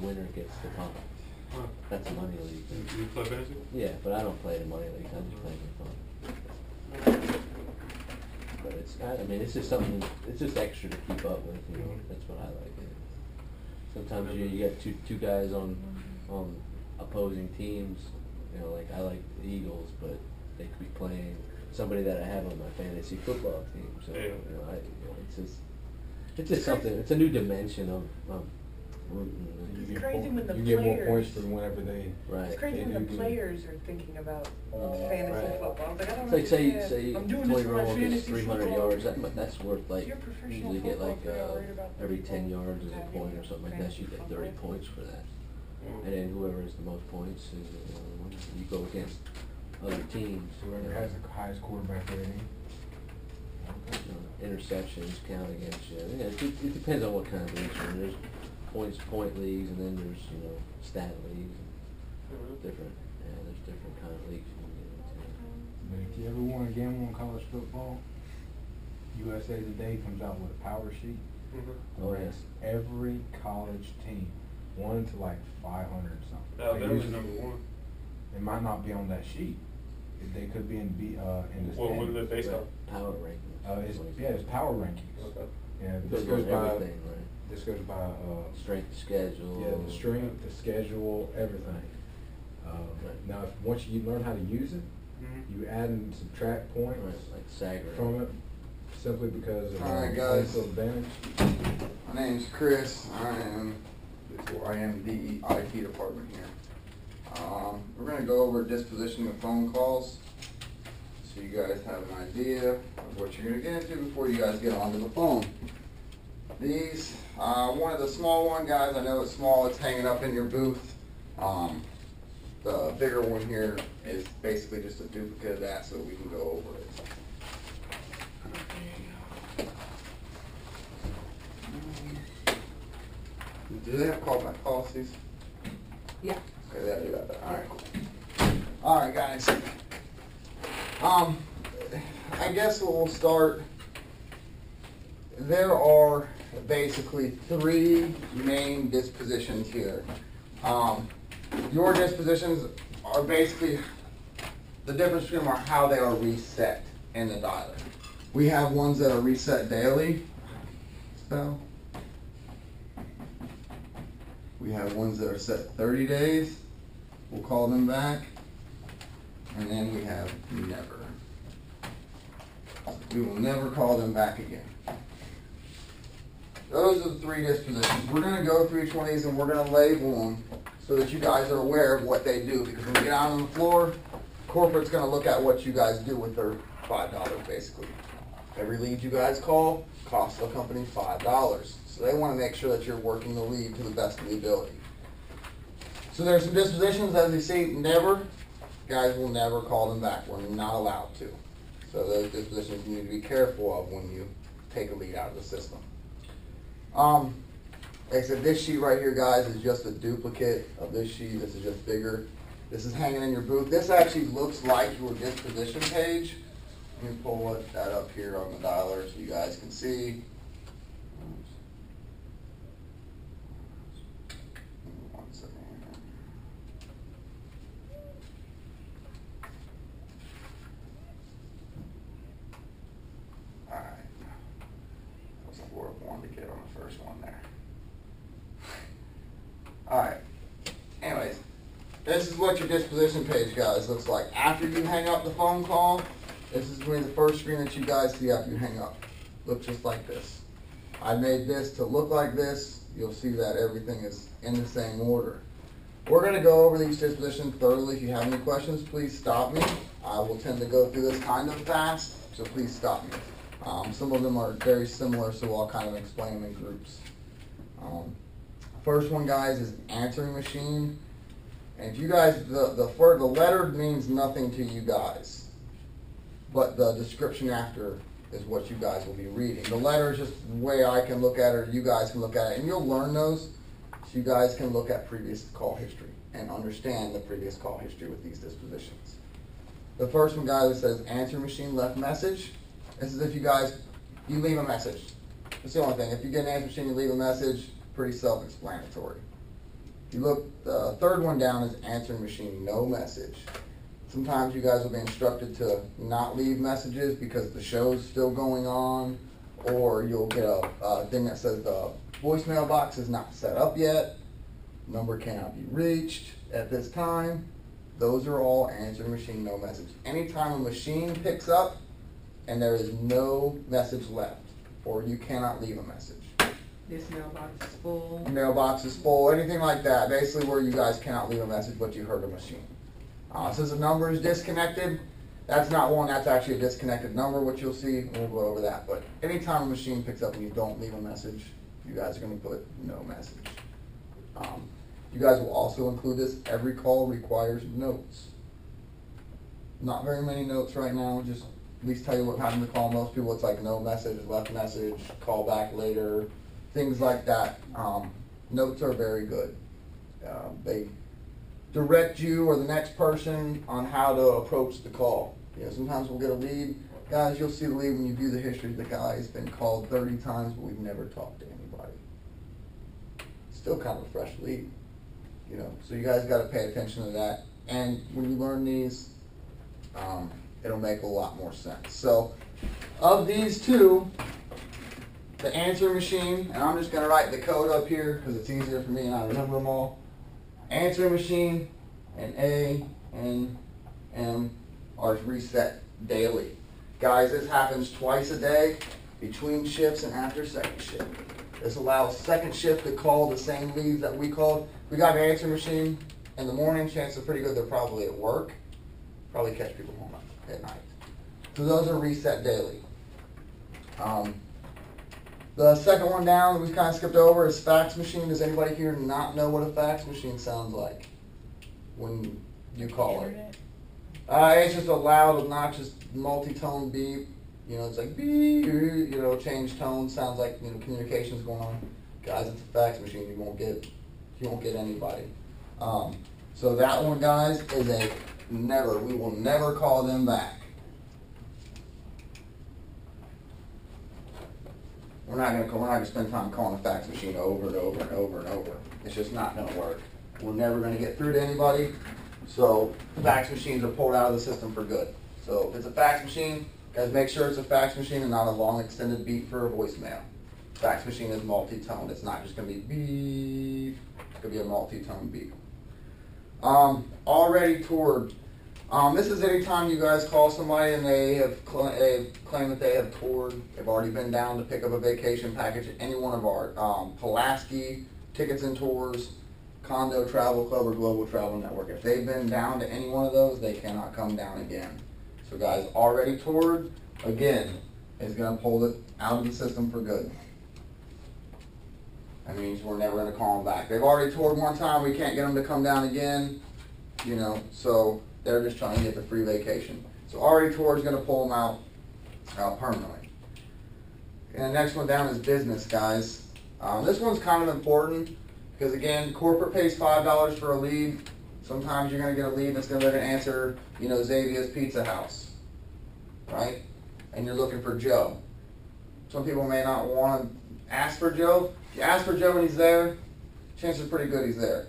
winner gets the pump. Huh. That's a money league. You play fantasy? Yeah, but I don't play the money league. I just play for fun. But I mean, it's just something. It's just extra to keep up with. You know, that's what I like. Sometimes you get two guys on opposing teams. You know, like I like the Eagles, but they could be playing somebody that I have on my fantasy football team. So yeah. you know, it's just something. It's a new dimension of rooting. It's crazy when the you players get more points for whenever they. Right. It's crazy when the players are thinking about fantasy Right. football. Like, I don't It's like say I'm doing this for my 20-year-old gets fantasy 300 football. yards. That's worth like You're professional usually get like football player, worried about every people 10 yards is a having point or something like that. You get 30 football. points for that. And then whoever has the most points is you go against other teams. Whoever has the highest quarterback rating. Interceptions count against you. Yeah, it depends on what kind of leagues you're in. There's point leagues, and then there's stat leagues. And there's different kind of leagues you can get into. But if you ever want to gamble on college football, USA Today comes out with a power sheet. Oh yes. Every college team, 1 to like 500 something. Alabama's #1. It might not be on that sheet. They could be in the Well, what are they standings. based on? Power rankings. It's power rankings. Okay. Yeah, It this goes goes by by everything, right? this goes by Strength of schedule. yeah, the strength, the schedule, everything. Now, once you learn how to use it, you add and subtract points Right, like Sager. from it, simply because of All right, guys. mental advantage. My name's Chris. I am the IT department here. We're going to go over dispositioning of phone calls so you guys have an idea of what you're going to get into before you guys get onto the phone. These, one of the small one, guys, I know it's small, it's hanging up in your booth. The bigger one here is basically just a duplicate of that so we can go over it. Do they have callback policies? Yeah. Okay, there you got that. All right, cool. All right, guys. I guess we'll start. There are basically 3 main dispositions here. Your dispositions are basically the difference between them are how they are reset in the dialer. We have ones that are reset daily. So we have ones that are set 30 days. We'll call them back. And then we have never. We will never call them back again. Those are the 3 dispositions. We're going to go through each one of these and we're going to label them so that you guys are aware of what they do. Because when we get out on the floor, corporate's going to look at what you guys do with their $5 basically. Every lead you guys call costs the company $5. So they want to make sure that you're working the lead to the best of the ability. So there's some dispositions, as you see, never. Guys will never call them back. We're not allowed to. So those dispositions you need to be careful of when you take a lead out of the system. Like I said, this sheet right here, guys, is just a duplicate of this sheet. This is just bigger. This is hanging in your booth. This actually looks like your disposition page. Let me pull that up here on the dialer so you guys can see. One second here. All right. That was a horrible one to get on the first one there. All right. Anyways, this is what your disposition page, guys, looks like. After you hang up the phone call, this is going to be the first screen that you guys see after you hang up. Looks just like this. I made this to look like this. You'll see that everything is in the same order. We're going to go over these dispositions thoroughly. If you have any questions, please stop me. I will tend to go through this kind of fast, so please stop me. Some of them are very similar, so I'll kind of explain them in groups. First one, guys, is answering machine. And if you guys, the letter means nothing to you guys, but the description after is what you guys will be reading. The letter is just the way I can look at it, or you guys can look at it, and you'll learn those, so you guys can look at previous call history and understand the previous call history with these dispositions. The first one, guys, says answer machine left message. This is if you leave a message. That's the only thing. If you get an answer machine, you leave a message, pretty self-explanatory. You look, the third one down is answering machine, no message. Sometimes you guys will be instructed to not leave messages because the show's still going on, or you'll get a thing that says the voicemail box is not set up yet, number cannot be reached at this time. Those are all answering machine, no message. Anytime a machine picks up and there is no message left, or you cannot leave a message. This mailbox is full. Mailbox is full, anything like that, basically where you guys cannot leave a message but you heard a machine. Since the number is disconnected, that's not one, that's actually a disconnected number, which you'll see, and we'll go over that. But anytime a machine picks up and you don't leave a message, you guys are going to put no message. You guys will also include this, every call requires notes. Not very many notes right now, just at least tell you what happened to call. Most people it's like no message, left message, call back later, things like that. Notes are very good. They direct you or the next person on how to approach the call. You know, sometimes we'll get a lead. Guys, you'll see the lead when you view the history. The guy's been called 30 times, but we've never talked to anybody. Still kind of a fresh lead. You know, so you guys got to pay attention to that. And when you learn these, it'll make a lot more sense. So, of these two, the answer machine, and I'm just going to write the code up here because it's easier for me and I remember them all. Answering machine and A and M are reset daily. Guys, this happens twice a day between shifts and after second shift. This allows second shift to call the same leads that we called. We got an answer machine in the morning, chances are pretty good they're probably at work. Probably catch people home at night. So those are reset daily. The second one down that we kind of skipped over is fax machine. Does anybody here not know what a fax machine sounds like when you call it? It's just a loud, obnoxious, multi-tone beep. You know, it's like beep, you know, change tone, sounds like, you know, communication's going on. Guys, it's a fax machine. You won't get anybody. So that one, guys, is a never. We will never call them back. We're not gonna spend time calling a fax machine over and over and over and over. It's just not gonna work. We're never gonna get through to anybody. So fax machines are pulled out of the system for good. So if it's a fax machine, guys, make sure it's a fax machine and not a long extended beep for a voicemail. Fax machine is multi-tone. It's not just gonna be beep. It's gonna be a multi-tone beep. Already toured. This is any time you guys call somebody and they have claimed that they have toured. They've already been down to pick up a vacation package at any one of our Pulaski Tickets and Tours, Condo Travel Club, or Global Travel Network. If they've been down to any one of those, they cannot come down again. So guys, already toured, again, is going to pull it out of the system for good. That means we're never going to call them back. They've already toured one time, we can't get them to come down again, you know, so they're just trying to get the free vacation. So already toured is going to pull them out permanently. And the next one down is business, guys. This one's kind of important because, again, corporate pays $5 for a lead. Sometimes you're going to get a lead that's going to answer, you know, Xavier's Pizza House, right? And you're looking for Joe. Some people may not want to ask for Joe. If you ask for Joe and he's there, chances are pretty good he's there.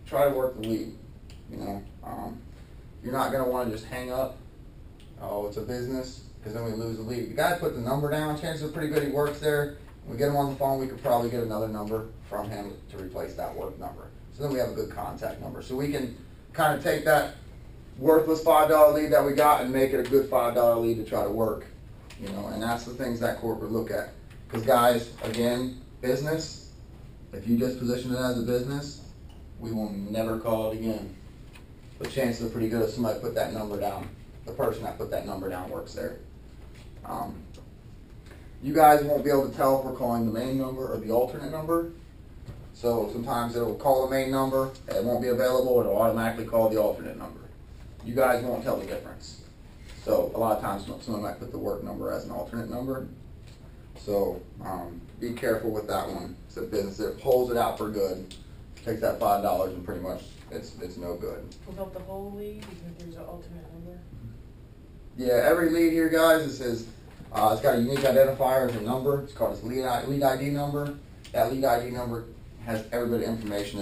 Try to work the lead, you know. You're not going to want to just hang up. Oh, it's a business, because then we lose the lead. You got to put the number down. Chances are pretty good he works there. When we get him on the phone, we could probably get another number from him to replace that work number. So then we have a good contact number. So we can kind of take that worthless $5 lead that we got and make it a good $5 lead to try to work. You know, and that's the things that corporate look at. Because guys, again, business, if you just position it as a business, we will never call it again. But chances are pretty good if somebody put that number down. The person that put that number down works there. You guys won't be able to tell if we're calling the main number or the alternate number. So sometimes it'll call the main number, it won't be available, it'll automatically call the alternate number. You guys won't tell the difference. So a lot of times someone might put the work number as an alternate number. So be careful with that one. It's a business that pulls it out for good. Takes that $5 and pretty much it's no good. Pulls out the whole lead even if there's an alternate number? Yeah, every lead here, guys, it says it's got a unique identifier as a number. It's called its lead ID number. That lead ID number has every bit of information